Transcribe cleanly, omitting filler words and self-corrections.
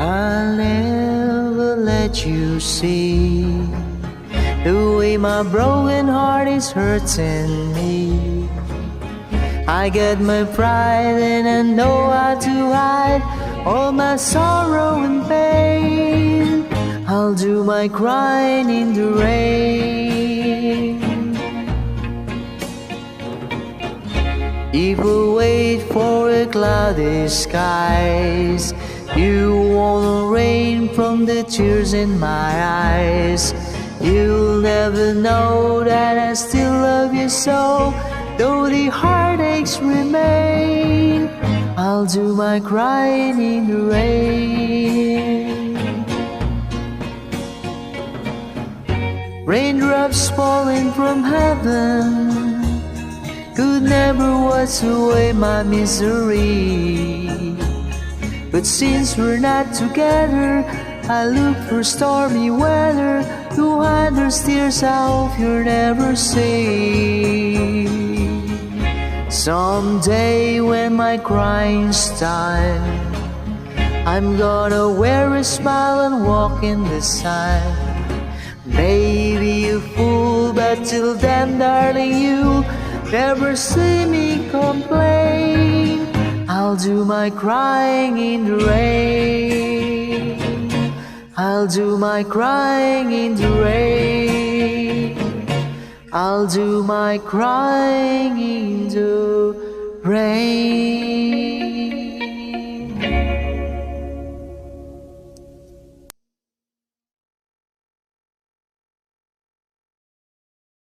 I'll never let you see the way my broken heart is hurting me. I get my pride and I know how to hide all my sorrow and pain. I'll do my crying in the rain. If we wait for a cloudy skies, you won't rain from the tears in my eyes. You'll never know that I still love you so, though the heartaches remain. I'll do my crying in the rain. Raindrops falling from heaven could never wash away my misery. But since we're not together, I look for stormy weather to hide those tears I hope you'll never see. Someday when my crying's done, I'm gonna wear a smile and walk in the sun. Maybe a fool, but till then, darling, you'll never see me complain. I'll do my crying in the rain. I'll do my crying in the rain. I'll do my crying in the rain.